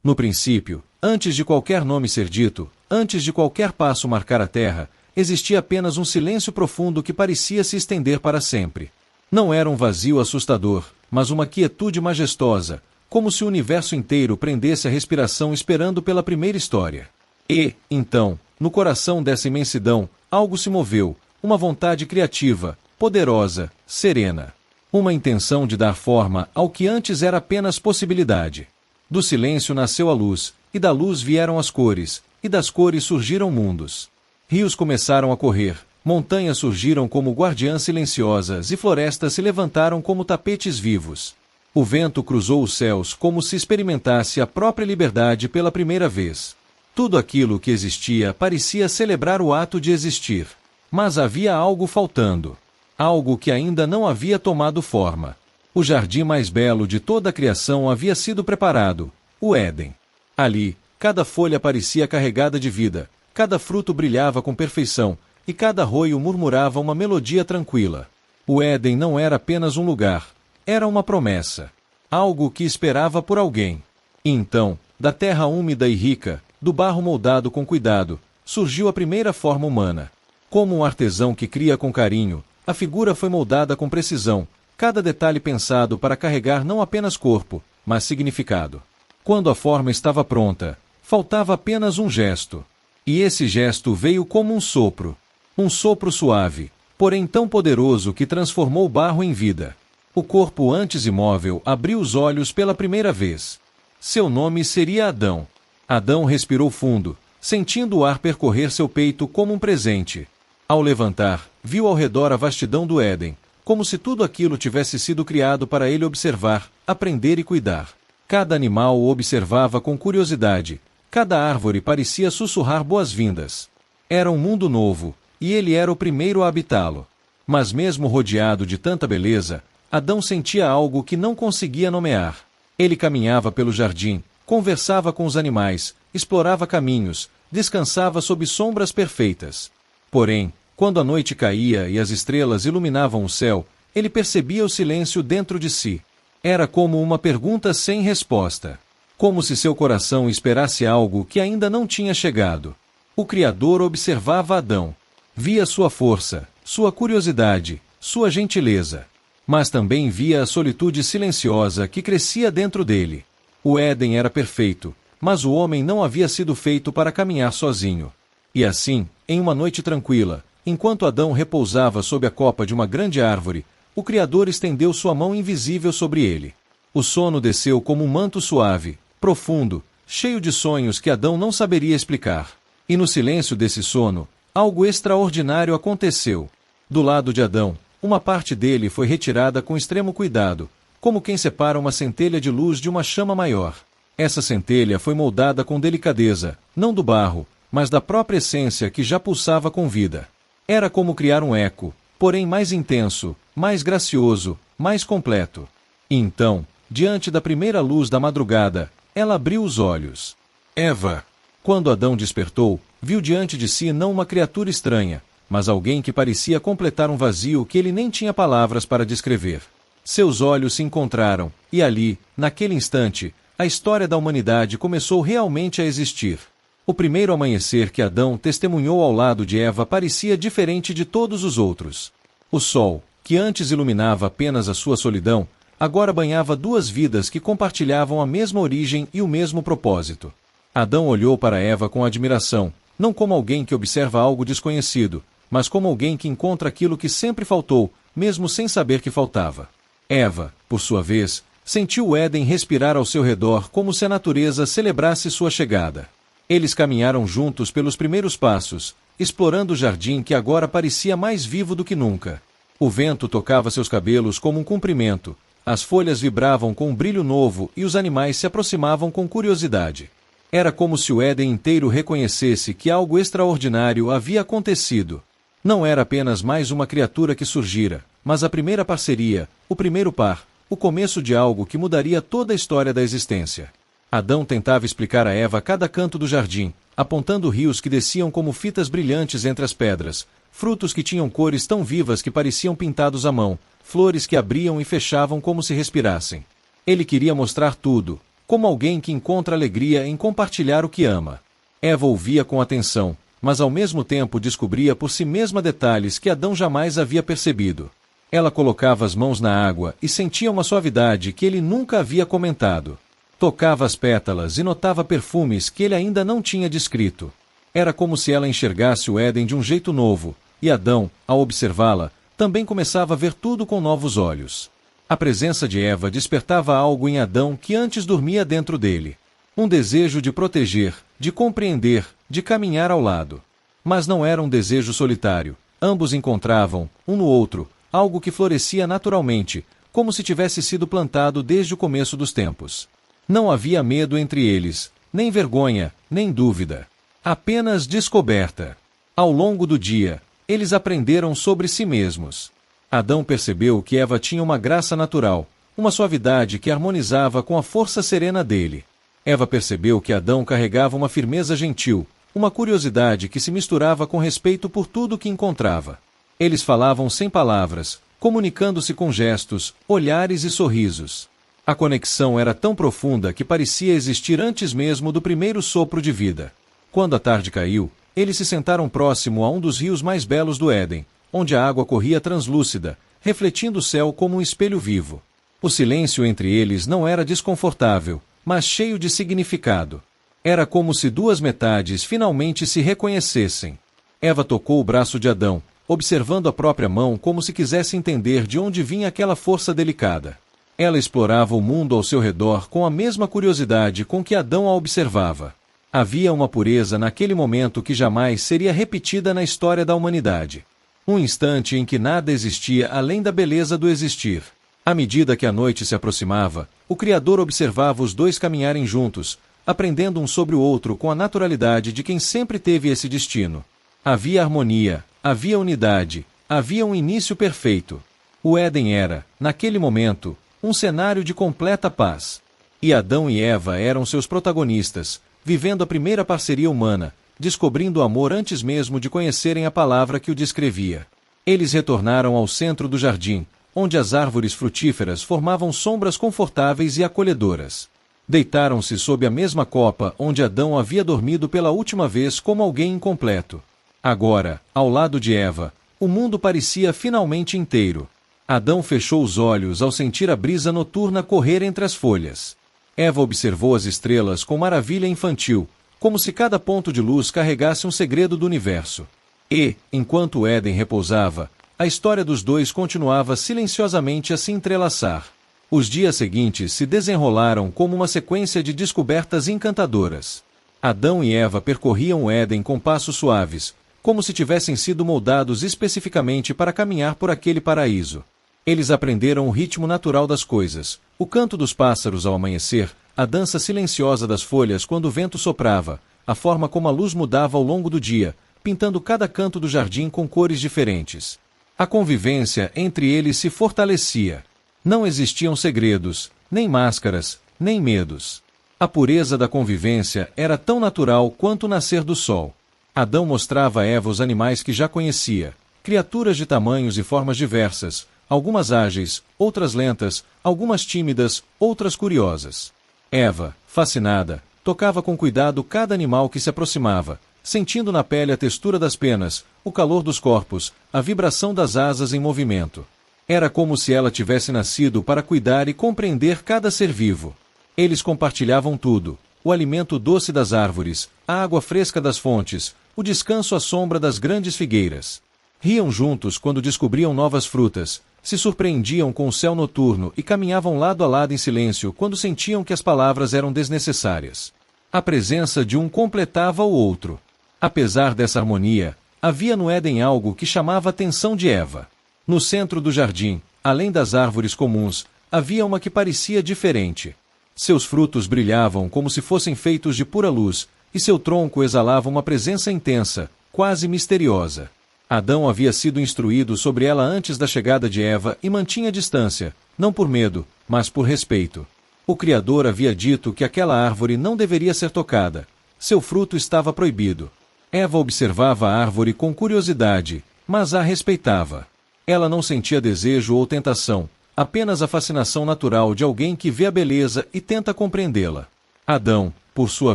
No princípio, antes de qualquer nome ser dito, antes de qualquer passo marcar a terra, existia apenas um silêncio profundo que parecia se estender para sempre. Não era um vazio assustador, mas uma quietude majestosa, como se o universo inteiro prendesse a respiração esperando pela primeira história. E, então, no coração dessa imensidão, algo se moveu, uma vontade criativa, poderosa, serena. Uma intenção de dar forma ao que antes era apenas possibilidade. Do silêncio nasceu a luz, e da luz vieram as cores, e das cores surgiram mundos. Rios começaram a correr, montanhas surgiram como guardiãs silenciosas e florestas se levantaram como tapetes vivos. O vento cruzou os céus como se experimentasse a própria liberdade pela primeira vez. Tudo aquilo que existia parecia celebrar o ato de existir. Mas havia algo faltando. Algo que ainda não havia tomado forma. O jardim mais belo de toda a criação havia sido preparado, o Éden. Ali, cada folha parecia carregada de vida, cada fruto brilhava com perfeição, e cada arroio murmurava uma melodia tranquila. O Éden não era apenas um lugar, era uma promessa. Algo que esperava por alguém. E então, da terra úmida e rica, do barro moldado com cuidado, surgiu a primeira forma humana. Como um artesão que cria com carinho, a figura foi moldada com precisão, cada detalhe pensado para carregar não apenas corpo, mas significado. Quando a forma estava pronta, faltava apenas um gesto. E esse gesto veio como um sopro suave, porém tão poderoso que transformou o barro em vida. O corpo antes imóvel abriu os olhos pela primeira vez. Seu nome seria Adão. Adão respirou fundo, sentindo o ar percorrer seu peito como um presente. Ao levantar, viu ao redor a vastidão do Éden, como se tudo aquilo tivesse sido criado para ele observar, aprender e cuidar. Cada animal o observava com curiosidade, cada árvore parecia sussurrar boas-vindas. Era um mundo novo, e ele era o primeiro a habitá-lo. Mas mesmo rodeado de tanta beleza, Adão sentia algo que não conseguia nomear. Ele caminhava pelo jardim, conversava com os animais, explorava caminhos, descansava sob sombras perfeitas. Porém, quando a noite caía e as estrelas iluminavam o céu, ele percebia o silêncio dentro de si. Era como uma pergunta sem resposta. Como se seu coração esperasse algo que ainda não tinha chegado. O Criador observava Adão. Via sua força, sua curiosidade, sua gentileza. Mas também via a solitude silenciosa que crescia dentro dele. O Éden era perfeito, mas o homem não havia sido feito para caminhar sozinho. E assim, em uma noite tranquila, enquanto Adão repousava sob a copa de uma grande árvore, o Criador estendeu sua mão invisível sobre ele. O sono desceu como um manto suave, profundo, cheio de sonhos que Adão não saberia explicar. E no silêncio desse sono, algo extraordinário aconteceu. Do lado de Adão, uma parte dele foi retirada com extremo cuidado, como quem separa uma centelha de luz de uma chama maior. Essa centelha foi moldada com delicadeza, não do barro, mas da própria essência que já pulsava com vida. Era como criar um eco, porém mais intenso, mais gracioso, mais completo. E então, diante da primeira luz da madrugada, ela abriu os olhos. Eva. Quando Adão despertou, viu diante de si não uma criatura estranha, mas alguém que parecia completar um vazio que ele nem tinha palavras para descrever. Seus olhos se encontraram, e ali, naquele instante, a história da humanidade começou realmente a existir. O primeiro amanhecer que Adão testemunhou ao lado de Eva parecia diferente de todos os outros. O sol, que antes iluminava apenas a sua solidão, agora banhava duas vidas que compartilhavam a mesma origem e o mesmo propósito. Adão olhou para Eva com admiração, não como alguém que observa algo desconhecido, mas como alguém que encontra aquilo que sempre faltou, mesmo sem saber que faltava. Eva, por sua vez, sentiu o Éden respirar ao seu redor como se a natureza celebrasse sua chegada. Eles caminharam juntos pelos primeiros passos, explorando o jardim que agora parecia mais vivo do que nunca. O vento tocava seus cabelos como um cumprimento, as folhas vibravam com um brilho novo e os animais se aproximavam com curiosidade. Era como se o Éden inteiro reconhecesse que algo extraordinário havia acontecido. Não era apenas mais uma criatura que surgira, mas a primeira parceria, o primeiro par, o começo de algo que mudaria toda a história da existência. Adão tentava explicar a Eva cada canto do jardim, apontando rios que desciam como fitas brilhantes entre as pedras, frutos que tinham cores tão vivas que pareciam pintados à mão, flores que abriam e fechavam como se respirassem. Ele queria mostrar tudo, como alguém que encontra alegria em compartilhar o que ama. Eva ouvia com atenção, mas ao mesmo tempo descobria por si mesma detalhes que Adão jamais havia percebido. Ela colocava as mãos na água e sentia uma suavidade que ele nunca havia comentado. Tocava as pétalas e notava perfumes que ele ainda não tinha descrito. Era como se ela enxergasse o Éden de um jeito novo, e Adão, ao observá-la, também começava a ver tudo com novos olhos. A presença de Eva despertava algo em Adão que antes dormia dentro dele. Um desejo de proteger, de compreender, de caminhar ao lado. Mas não era um desejo solitário. Ambos encontravam, um no outro, algo que florescia naturalmente, como se tivesse sido plantado desde o começo dos tempos. Não havia medo entre eles, nem vergonha, nem dúvida. Apenas descoberta. Ao longo do dia, eles aprenderam sobre si mesmos. Adão percebeu que Eva tinha uma graça natural, uma suavidade que harmonizava com a força serena dele. Eva percebeu que Adão carregava uma firmeza gentil, uma curiosidade que se misturava com respeito por tudo que encontrava. Eles falavam sem palavras, comunicando-se com gestos, olhares e sorrisos. A conexão era tão profunda que parecia existir antes mesmo do primeiro sopro de vida. Quando a tarde caiu, eles se sentaram próximo a um dos rios mais belos do Éden, onde a água corria translúcida, refletindo o céu como um espelho vivo. O silêncio entre eles não era desconfortável, mas cheio de significado. Era como se duas metades finalmente se reconhecessem. Eva tocou o braço de Adão, observando a própria mão como se quisesse entender de onde vinha aquela força delicada. Ela explorava o mundo ao seu redor com a mesma curiosidade com que Adão a observava. Havia uma pureza naquele momento que jamais seria repetida na história da humanidade. Um instante em que nada existia além da beleza do existir. À medida que a noite se aproximava, o Criador observava os dois caminharem juntos, aprendendo um sobre o outro com a naturalidade de quem sempre teve esse destino. Havia harmonia, havia unidade, havia um início perfeito. O Éden era, naquele momento, um cenário de completa paz. E Adão e Eva eram seus protagonistas, vivendo a primeira parceria humana, descobrindo o amor antes mesmo de conhecerem a palavra que o descrevia. Eles retornaram ao centro do jardim, onde as árvores frutíferas formavam sombras confortáveis e acolhedoras. Deitaram-se sob a mesma copa onde Adão havia dormido pela última vez como alguém incompleto. Agora, ao lado de Eva, o mundo parecia finalmente inteiro. Adão fechou os olhos ao sentir a brisa noturna correr entre as folhas. Eva observou as estrelas com maravilha infantil, como se cada ponto de luz carregasse um segredo do universo. E, enquanto o Éden repousava, a história dos dois continuava silenciosamente a se entrelaçar. Os dias seguintes se desenrolaram como uma sequência de descobertas encantadoras. Adão e Eva percorriam o Éden com passos suaves, como se tivessem sido moldados especificamente para caminhar por aquele paraíso. Eles aprenderam o ritmo natural das coisas, o canto dos pássaros ao amanhecer, a dança silenciosa das folhas quando o vento soprava, a forma como a luz mudava ao longo do dia, pintando cada canto do jardim com cores diferentes. A convivência entre eles se fortalecia. Não existiam segredos, nem máscaras, nem medos. A pureza da convivência era tão natural quanto o nascer do sol. Adão mostrava a Eva os animais que já conhecia, criaturas de tamanhos e formas diversas, algumas ágeis, outras lentas, algumas tímidas, outras curiosas. Eva, fascinada, tocava com cuidado cada animal que se aproximava, sentindo na pele a textura das penas, o calor dos corpos, a vibração das asas em movimento. Era como se ela tivesse nascido para cuidar e compreender cada ser vivo. Eles compartilhavam tudo: o alimento doce das árvores, a água fresca das fontes, o descanso à sombra das grandes figueiras. Riam juntos quando descobriam novas frutas, se surpreendiam com o céu noturno e caminhavam lado a lado em silêncio quando sentiam que as palavras eram desnecessárias. A presença de um completava o outro. Apesar dessa harmonia, havia no Éden algo que chamava a atenção de Eva. No centro do jardim, além das árvores comuns, havia uma que parecia diferente. Seus frutos brilhavam como se fossem feitos de pura luz, e seu tronco exalava uma presença intensa, quase misteriosa. Adão havia sido instruído sobre ela antes da chegada de Eva e mantinha distância, não por medo, mas por respeito. O Criador havia dito que aquela árvore não deveria ser tocada. Seu fruto estava proibido. Eva observava a árvore com curiosidade, mas a respeitava. Ela não sentia desejo ou tentação, apenas a fascinação natural de alguém que vê a beleza e tenta compreendê-la. Adão, por sua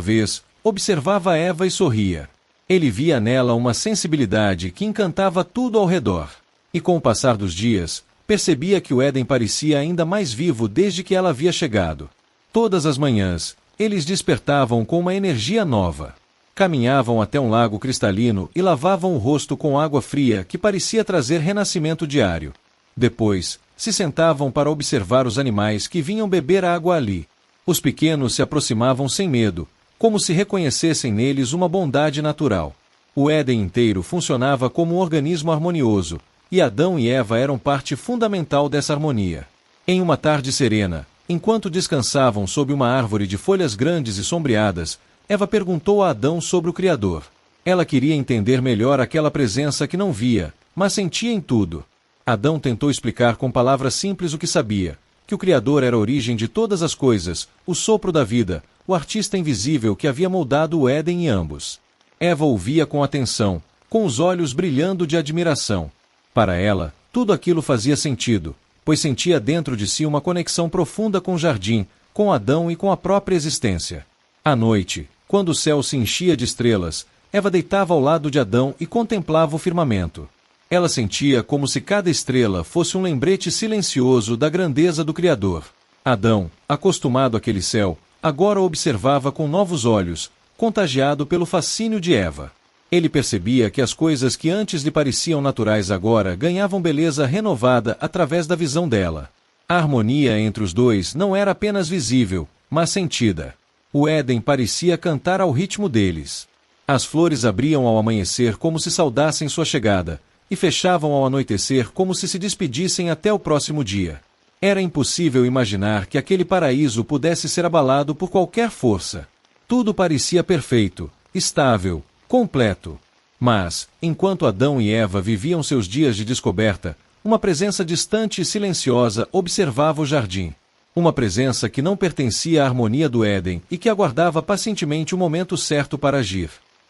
vez, observava Eva e sorria. Ele via nela uma sensibilidade que encantava tudo ao redor. E com o passar dos dias, percebia que o Éden parecia ainda mais vivo desde que ela havia chegado. Todas as manhãs, eles despertavam com uma energia nova. Caminhavam até um lago cristalino e lavavam o rosto com água fria que parecia trazer renascimento diário. Depois, se sentavam para observar os animais que vinham beber água ali. Os pequenos se aproximavam sem medo, como se reconhecessem neles uma bondade natural. O Éden inteiro funcionava como um organismo harmonioso, e Adão e Eva eram parte fundamental dessa harmonia. Em uma tarde serena, enquanto descansavam sob uma árvore de folhas grandes e sombreadas, Eva perguntou a Adão sobre o Criador. Ela queria entender melhor aquela presença que não via, mas sentia em tudo. Adão tentou explicar com palavras simples o que sabia, que o Criador era a origem de todas as coisas, o sopro da vida, o artista invisível que havia moldado o Éden em ambos. Eva ouvia com atenção, com os olhos brilhando de admiração. Para ela, tudo aquilo fazia sentido, pois sentia dentro de si uma conexão profunda com o jardim, com Adão e com a própria existência. À noite, quando o céu se enchia de estrelas, Eva deitava ao lado de Adão e contemplava o firmamento. Ela sentia como se cada estrela fosse um lembrete silencioso da grandeza do Criador. Adão, acostumado àquele céu, agora o observava com novos olhos, contagiado pelo fascínio de Eva. Ele percebia que as coisas que antes lhe pareciam naturais agora ganhavam beleza renovada através da visão dela. A harmonia entre os dois não era apenas visível, mas sentida. O Éden parecia cantar ao ritmo deles. As flores abriam ao amanhecer como se saudassem sua chegada, e fechavam ao anoitecer como se despedissem até o próximo dia. Era impossível imaginar que aquele paraíso pudesse ser abalado por qualquer força. Tudo parecia perfeito, estável, completo. Mas, enquanto Adão e Eva viviam seus dias de descoberta, uma presença distante e silenciosa observava o jardim. Uma presença que não pertencia à harmonia do Éden e que aguardava pacientemente o momento certo para agir.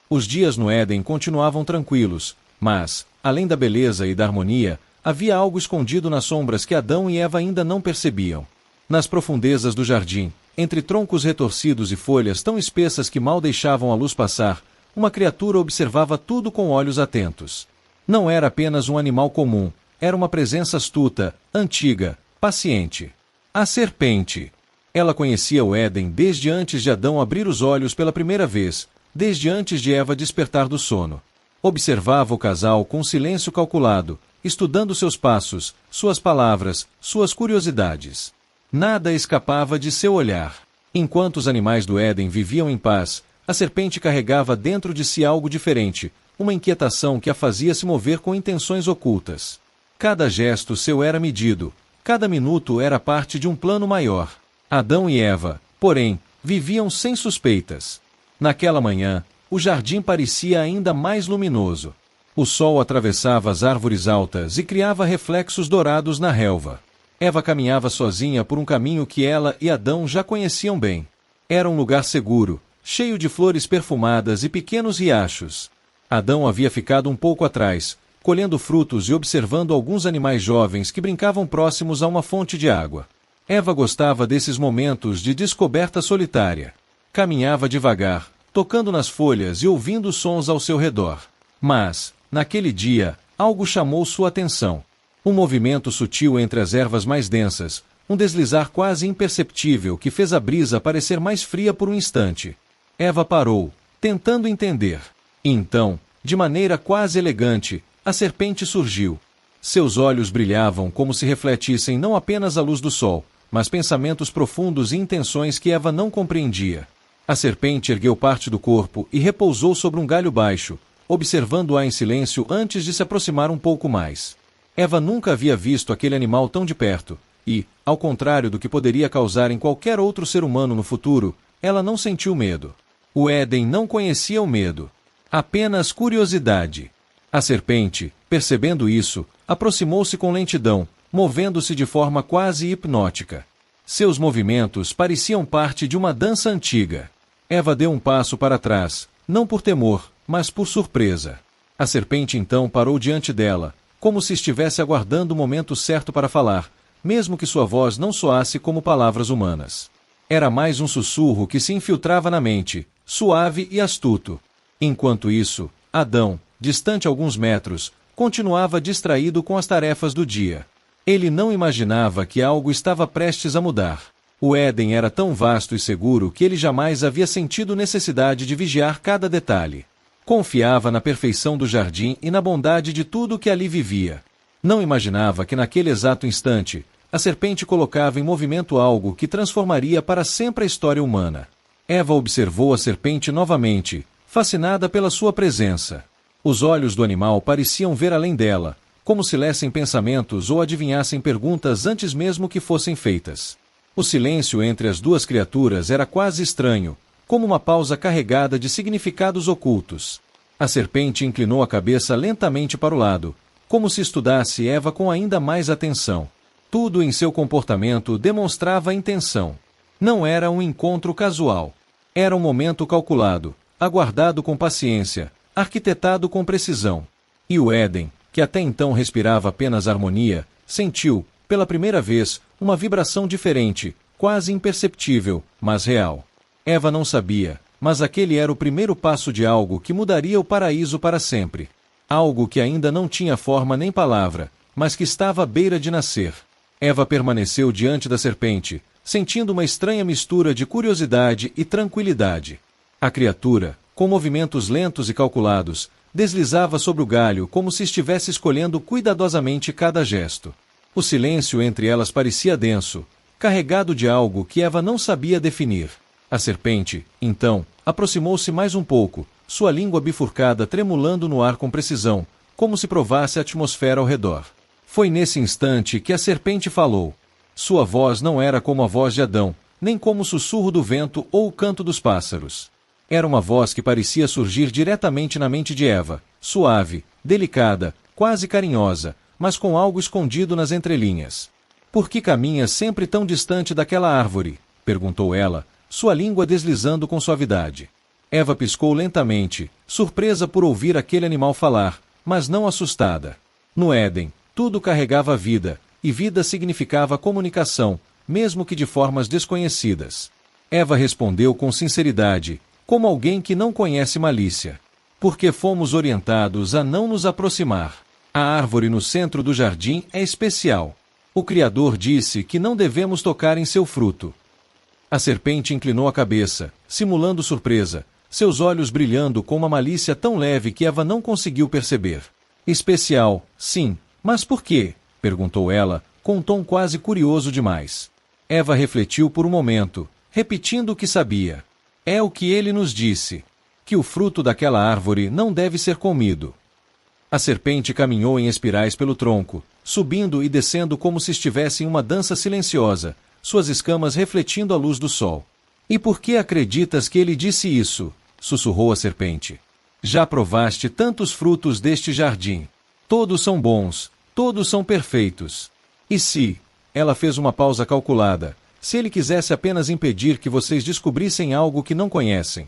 Os dias no Éden continuavam tranquilos, mas, além da beleza e da harmonia, havia algo escondido nas sombras que Adão e Eva ainda não percebiam. Nas profundezas do jardim, entre troncos retorcidos e folhas tão espessas que mal deixavam a luz passar, uma criatura observava tudo com olhos atentos. Não era apenas um animal comum, era uma presença astuta, antiga, paciente. A serpente. Ela conhecia o Éden desde antes de Adão abrir os olhos pela primeira vez, desde antes de Eva despertar do sono. Observava o casal com silêncio calculado, estudando seus passos, suas palavras, suas curiosidades. Nada escapava de seu olhar. Enquanto os animais do Éden viviam em paz, a serpente carregava dentro de si algo diferente, uma inquietação que a fazia se mover com intenções ocultas. Cada gesto seu era medido, cada minuto era parte de um plano maior. Adão e Eva, porém, viviam sem suspeitas. Naquela manhã, o jardim parecia ainda mais luminoso. O sol atravessava as árvores altas e criava reflexos dourados na relva. Eva caminhava sozinha por um caminho que ela e Adão já conheciam bem. Era um lugar seguro, cheio de flores perfumadas e pequenos riachos. Adão havia ficado um pouco atrás, colhendo frutos e observando alguns animais jovens que brincavam próximos a uma fonte de água. Eva gostava desses momentos de descoberta solitária. Caminhava devagar, tocando nas folhas e ouvindo sons ao seu redor. Mas, naquele dia, algo chamou sua atenção. Um movimento sutil entre as ervas mais densas, um deslizar quase imperceptível que fez a brisa parecer mais fria por um instante. Eva parou, tentando entender. E então, de maneira quase elegante, a serpente surgiu. Seus olhos brilhavam como se refletissem não apenas a luz do sol, mas pensamentos profundos e intenções que Eva não compreendia. A serpente ergueu parte do corpo e repousou sobre um galho baixo, observando-a em silêncio antes de se aproximar um pouco mais. Eva nunca havia visto aquele animal tão de perto, e, ao contrário do que poderia causar em qualquer outro ser humano no futuro, ela não sentiu medo. O Éden não conhecia o medo. Apenas curiosidade. A serpente, percebendo isso, aproximou-se com lentidão, movendo-se de forma quase hipnótica. Seus movimentos pareciam parte de uma dança antiga. Eva deu um passo para trás, não por temor, mas por surpresa. A serpente então parou diante dela, como se estivesse aguardando o momento certo para falar, mesmo que sua voz não soasse como palavras humanas. Era mais um sussurro que se infiltrava na mente, suave e astuto. Enquanto isso, Adão, distante alguns metros, continuava distraído com as tarefas do dia. Ele não imaginava que algo estava prestes a mudar. O Éden era tão vasto e seguro que ele jamais havia sentido necessidade de vigiar cada detalhe. Confiava na perfeição do jardim e na bondade de tudo que ali vivia. Não imaginava que naquele exato instante, a serpente colocava em movimento algo que transformaria para sempre a história humana. Eva observou a serpente novamente, fascinada pela sua presença. Os olhos do animal pareciam ver além dela, como se lessem pensamentos ou adivinhassem perguntas antes mesmo que fossem feitas. O silêncio entre as duas criaturas era quase estranho, como uma pausa carregada de significados ocultos. A serpente inclinou a cabeça lentamente para o lado, como se estudasse Eva com ainda mais atenção. Tudo em seu comportamento demonstrava intenção. Não era um encontro casual. Era um momento calculado, aguardado com paciência, arquitetado com precisão. E o Éden, que até então respirava apenas harmonia, sentiu, pela primeira vez, uma vibração diferente, quase imperceptível, mas real. Eva não sabia, mas aquele era o primeiro passo de algo que mudaria o paraíso para sempre. Algo que ainda não tinha forma nem palavra, mas que estava à beira de nascer. Eva permaneceu diante da serpente, sentindo uma estranha mistura de curiosidade e tranquilidade. A criatura, com movimentos lentos e calculados, deslizava sobre o galho como se estivesse escolhendo cuidadosamente cada gesto. O silêncio entre elas parecia denso, carregado de algo que Eva não sabia definir. A serpente, então, aproximou-se mais um pouco, sua língua bifurcada tremulando no ar com precisão, como se provasse a atmosfera ao redor. Foi nesse instante que a serpente falou. Sua voz não era como a voz de Adão, nem como o sussurro do vento ou o canto dos pássaros. Era uma voz que parecia surgir diretamente na mente de Eva, suave, delicada, quase carinhosa, mas com algo escondido nas entrelinhas. Por que caminhas sempre tão distante daquela árvore? Perguntou ela, sua língua deslizando com suavidade. Eva piscou lentamente, surpresa por ouvir aquele animal falar, mas não assustada. No Éden, tudo carregava vida, e vida significava comunicação, mesmo que de formas desconhecidas. Eva respondeu com sinceridade, como alguém que não conhece malícia. Porque fomos orientados a não nos aproximar. A árvore no centro do jardim é especial. O Criador disse que não devemos tocar em seu fruto. A serpente inclinou a cabeça, simulando surpresa, seus olhos brilhando com uma malícia tão leve que Eva não conseguiu perceber. Especial, sim, mas por quê? Perguntou ela, com um tom quase curioso demais. Eva refletiu por um momento, repetindo o que sabia. É o que ele nos disse, que o fruto daquela árvore não deve ser comido. A serpente caminhou em espirais pelo tronco, subindo e descendo como se estivesse em uma dança silenciosa, suas escamas refletindo a luz do sol. E por que acreditas que ele disse isso? Sussurrou a serpente. Já provaste tantos frutos deste jardim. Todos são bons, todos são perfeitos. E se, ela fez uma pausa calculada, se ele quisesse apenas impedir que vocês descobrissem algo que não conhecem?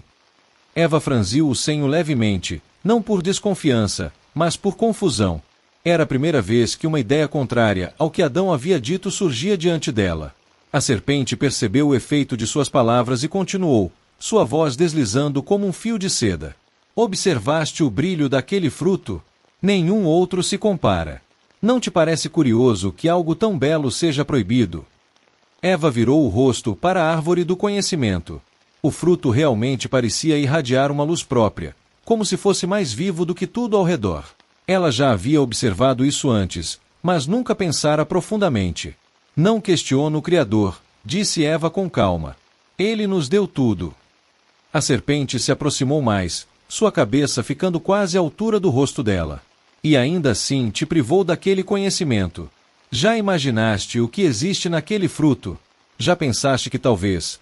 Eva franziu o senho levemente, não por desconfiança, mas por confusão. Era a primeira vez que uma ideia contrária ao que Adão havia dito surgia diante dela. A serpente percebeu o efeito de suas palavras e continuou, sua voz deslizando como um fio de seda. Observaste o brilho daquele fruto? Nenhum outro se compara. Não te parece curioso que algo tão belo seja proibido? Eva virou o rosto para a árvore do conhecimento. O fruto realmente parecia irradiar uma luz própria, como se fosse mais vivo do que tudo ao redor. Ela já havia observado isso antes, mas nunca pensara profundamente. Não questiono o Criador, disse Eva com calma. Ele nos deu tudo. A serpente se aproximou mais, sua cabeça ficando quase à altura do rosto dela. E ainda assim te privou daquele conhecimento. Já imaginaste o que existe naquele fruto? Já pensaste que talvez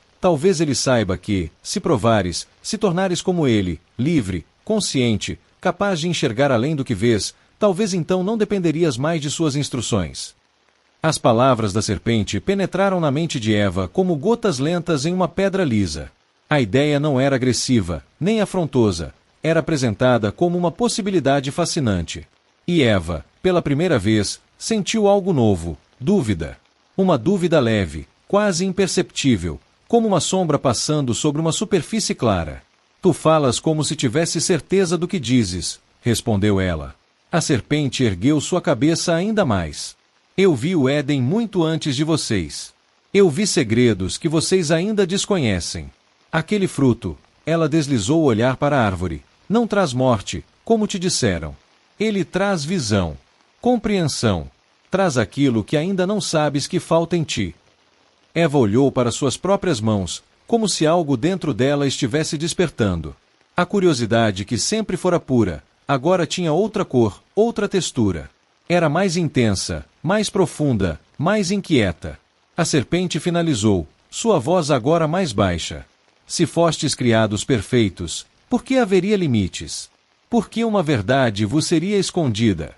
ele saiba que, se provares, se tornares como ele, livre, consciente, capaz de enxergar além do que vês, talvez então não dependerias mais de suas instruções. As palavras da serpente penetraram na mente de Eva como gotas lentas em uma pedra lisa. A ideia não era agressiva, nem afrontosa, era apresentada como uma possibilidade fascinante. E Eva, pela primeira vez, sentiu algo novo, dúvida. Uma dúvida leve, quase imperceptível, como uma sombra passando sobre uma superfície clara. Tu falas como se tivesse certeza do que dizes, respondeu ela. A serpente ergueu sua cabeça ainda mais. Eu vi o Éden muito antes de vocês. Eu vi segredos que vocês ainda desconhecem. Aquele fruto, ela deslizou o olhar para a árvore, não traz morte, como te disseram. Ele traz visão, compreensão, traz aquilo que ainda não sabes que falta em ti. Eva olhou para suas próprias mãos, como se algo dentro dela estivesse despertando. A curiosidade que sempre fora pura, agora tinha outra cor, outra textura. Era mais intensa, mais profunda, mais inquieta. A serpente finalizou, sua voz agora mais baixa. Se fostes criados perfeitos, por que haveria limites? Por que uma verdade vos seria escondida?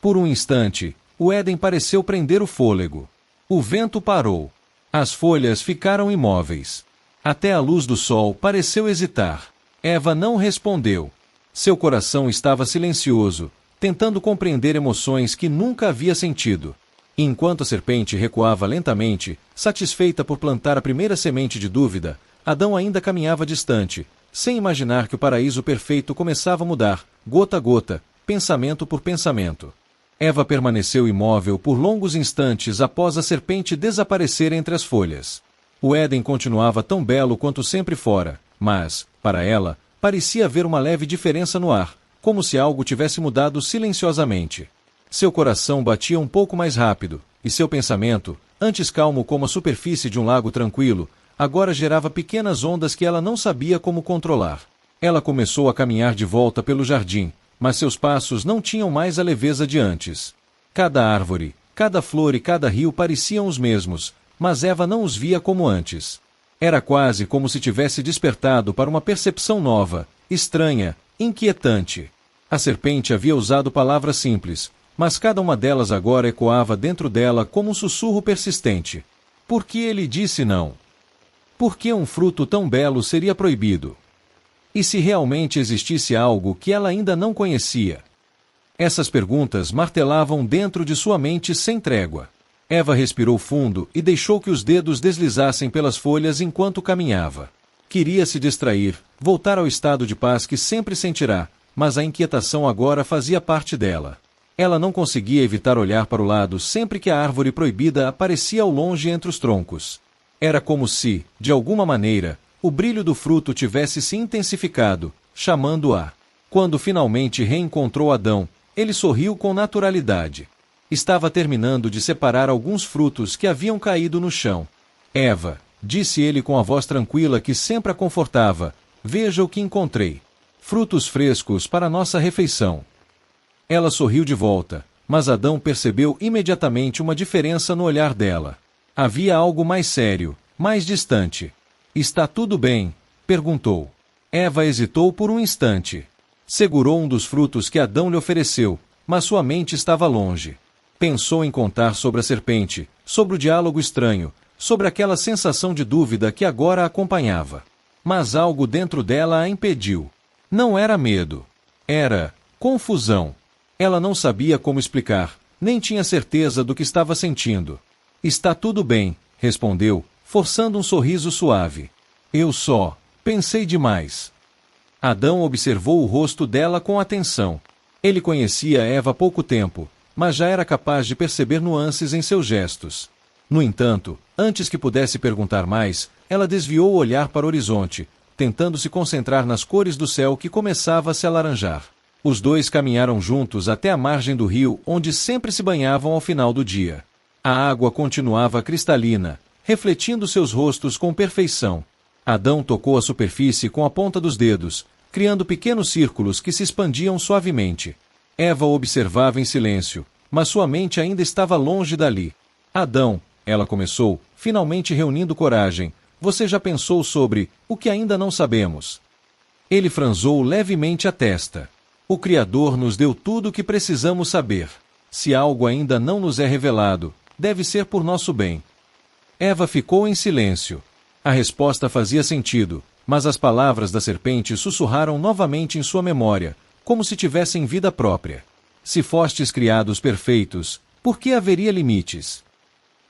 Por um instante, o Éden pareceu prender o fôlego. O vento parou. As folhas ficaram imóveis. Até a luz do sol pareceu hesitar. Eva não respondeu. Seu coração estava silencioso, tentando compreender emoções que nunca havia sentido. E enquanto a serpente recuava lentamente, satisfeita por plantar a primeira semente de dúvida, Adão ainda caminhava distante, sem imaginar que o paraíso perfeito começava a mudar, gota a gota, pensamento por pensamento. Eva permaneceu imóvel por longos instantes após a serpente desaparecer entre as folhas. O Éden continuava tão belo quanto sempre fora, mas, para ela, parecia haver uma leve diferença no ar, como se algo tivesse mudado silenciosamente. Seu coração batia um pouco mais rápido, e seu pensamento, antes calmo como a superfície de um lago tranquilo, agora gerava pequenas ondas que ela não sabia como controlar. Ela começou a caminhar de volta pelo jardim, mas seus passos não tinham mais a leveza de antes. Cada árvore, cada flor e cada rio pareciam os mesmos, mas Eva não os via como antes. Era quase como se tivesse despertado para uma percepção nova, estranha, inquietante. A serpente havia usado palavras simples, mas cada uma delas agora ecoava dentro dela como um sussurro persistente. Por que ele disse não? Por que um fruto tão belo seria proibido? E se realmente existisse algo que ela ainda não conhecia? Essas perguntas martelavam dentro de sua mente sem trégua. Eva respirou fundo e deixou que os dedos deslizassem pelas folhas enquanto caminhava. Queria se distrair, voltar ao estado de paz que sempre sentirá, mas a inquietação agora fazia parte dela. Ela não conseguia evitar olhar para o lado sempre que a árvore proibida aparecia ao longe entre os troncos. Era como se, de alguma maneira, o brilho do fruto tivesse se intensificado, chamando-a. Quando finalmente reencontrou Adão, ele sorriu com naturalidade. Estava terminando de separar alguns frutos que haviam caído no chão. Eva, disse ele com a voz tranquila que sempre a confortava, veja o que encontrei. Frutos frescos para nossa refeição. Ela sorriu de volta, mas Adão percebeu imediatamente uma diferença no olhar dela. Havia algo mais sério, mais distante. Está tudo bem? Perguntou. Eva hesitou por um instante. Segurou um dos frutos que Adão lhe ofereceu, mas sua mente estava longe. Pensou em contar sobre a serpente, sobre o diálogo estranho, sobre aquela sensação de dúvida que agora a acompanhava. Mas algo dentro dela a impediu. Não era medo. Era confusão. Ela não sabia como explicar, nem tinha certeza do que estava sentindo. Está tudo bem, respondeu, forçando um sorriso suave. Eu só pensei demais. Adão observou o rosto dela com atenção. Ele conhecia Eva há pouco tempo, mas já era capaz de perceber nuances em seus gestos. No entanto, antes que pudesse perguntar mais, ela desviou o olhar para o horizonte, tentando se concentrar nas cores do céu que começava a se alaranjar. Os dois caminharam juntos até a margem do rio, onde sempre se banhavam ao final do dia. A água continuava cristalina, refletindo seus rostos com perfeição. Adão tocou a superfície com a ponta dos dedos, criando pequenos círculos que se expandiam suavemente. Eva observava em silêncio, mas sua mente ainda estava longe dali. Adão, ela começou, finalmente reunindo coragem, você já pensou sobre o que ainda não sabemos? Ele franzou levemente a testa. O Criador nos deu tudo o que precisamos saber. Se algo ainda não nos é revelado, deve ser por nosso bem. Eva ficou em silêncio. A resposta fazia sentido, mas as palavras da serpente sussurraram novamente em sua memória, como se tivessem vida própria. Se fostes criados perfeitos, por que haveria limites?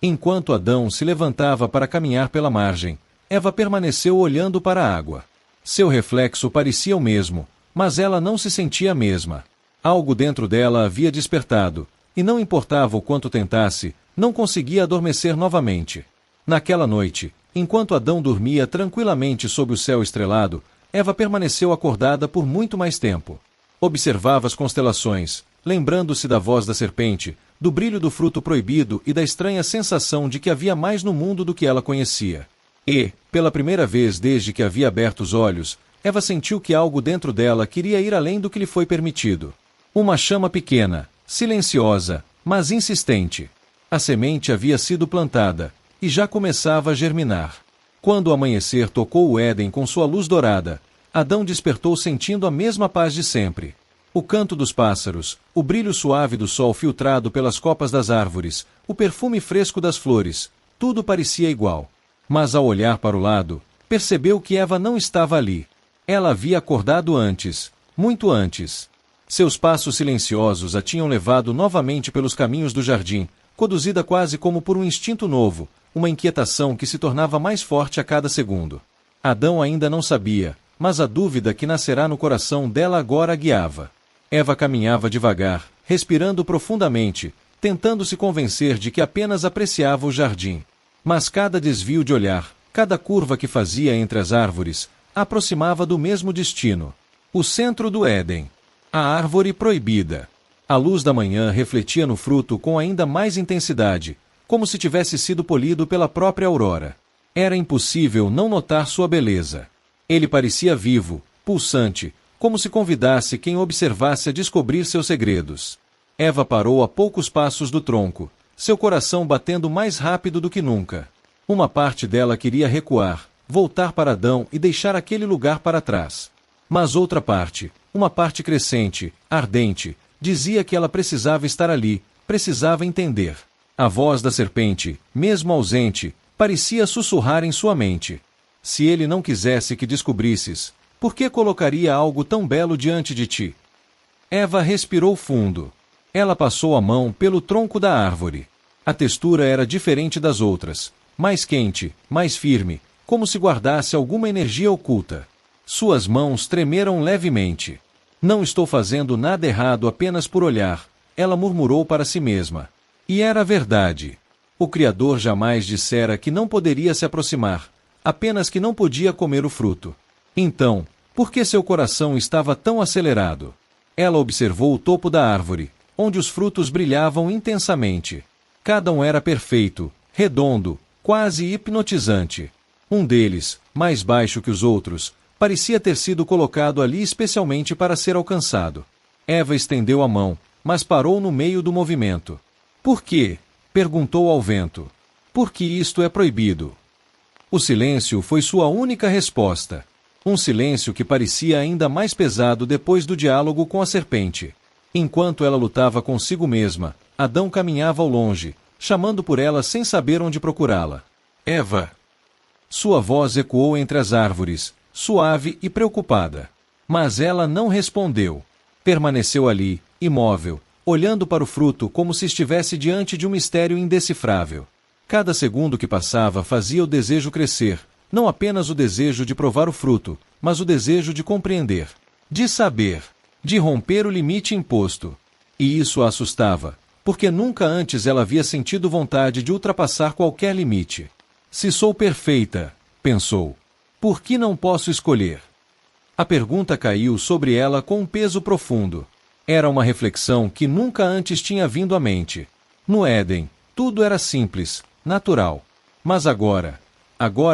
Enquanto Adão se levantava para caminhar pela margem, Eva permaneceu olhando para a água. Seu reflexo parecia o mesmo, mas ela não se sentia a mesma. Algo dentro dela havia despertado, e não importava o quanto tentasse, não conseguia adormecer novamente. Naquela noite, enquanto Adão dormia tranquilamente sob o céu estrelado, Eva permaneceu acordada por muito mais tempo. Observava as constelações, lembrando-se da voz da serpente, do brilho do fruto proibido e da estranha sensação de que havia mais no mundo do que ela conhecia. E, pela primeira vez desde que havia aberto os olhos, Eva sentiu que algo dentro dela queria ir além do que lhe foi permitido. Uma chama pequena, silenciosa, mas insistente. A semente havia sido plantada, e já começava a germinar. Quando o amanhecer tocou o Éden com sua luz dourada, Adão despertou sentindo a mesma paz de sempre. O canto dos pássaros, o brilho suave do sol filtrado pelas copas das árvores, o perfume fresco das flores, tudo parecia igual. Mas ao olhar para o lado, percebeu que Eva não estava ali. Ela havia acordado antes, muito antes. Seus passos silenciosos a tinham levado novamente pelos caminhos do jardim, conduzida quase como por um instinto novo, uma inquietação que se tornava mais forte a cada segundo. Adão ainda não sabia, mas a dúvida que nascerá no coração dela agora a guiava. Eva caminhava devagar, respirando profundamente, tentando se convencer de que apenas apreciava o jardim. Mas cada desvio de olhar, cada curva que fazia entre as árvores, a aproximava do mesmo destino. O centro do Éden. A árvore proibida. A luz da manhã refletia no fruto com ainda mais intensidade, como se tivesse sido polido pela própria aurora. Era impossível não notar sua beleza. Ele parecia vivo, pulsante, como se convidasse quem observasse a descobrir seus segredos. Eva parou a poucos passos do tronco, seu coração batendo mais rápido do que nunca. Uma parte dela queria recuar, voltar para Adão e deixar aquele lugar para trás. Mas outra parte, uma parte crescente, ardente, dizia que ela precisava estar ali, precisava entender. A voz da serpente, mesmo ausente, parecia sussurrar em sua mente. Se ele não quisesse que descobrisses, por que colocaria algo tão belo diante de ti? Eva respirou fundo. Ela passou a mão pelo tronco da árvore. A textura era diferente das outras, mais quente, mais firme, como se guardasse alguma energia oculta. Suas mãos tremeram levemente. Não estou fazendo nada errado apenas por olhar, ela murmurou para si mesma. E era verdade. O Criador jamais dissera que não poderia se aproximar, apenas que não podia comer o fruto. Então, por que seu coração estava tão acelerado? Ela observou o topo da árvore, onde os frutos brilhavam intensamente. Cada um era perfeito, redondo, quase hipnotizante. Um deles, mais baixo que os outros, parecia ter sido colocado ali especialmente para ser alcançado. Eva estendeu a mão, mas parou no meio do movimento. Por quê? Perguntou ao vento. Porque isto é proibido. O silêncio foi sua única resposta. Um silêncio que parecia ainda mais pesado depois do diálogo com a serpente. Enquanto ela lutava consigo mesma, Adão caminhava ao longe, chamando por ela sem saber onde procurá-la. Eva! Sua voz ecoou entre as árvores, suave e preocupada. Mas ela não respondeu. Permaneceu ali, imóvel, olhando para o fruto como se estivesse diante de um mistério indecifrável. Cada segundo que passava fazia o desejo crescer, não apenas o desejo de provar o fruto, mas o desejo de compreender, de saber, de romper o limite imposto. E isso a assustava, porque nunca antes ela havia sentido vontade de ultrapassar qualquer limite. Se sou perfeita, pensou, por que não posso escolher? A pergunta caiu sobre ela com um peso profundo. Era uma reflexão que nunca antes tinha vindo à mente. No Éden, tudo era simples, natural. Mas agora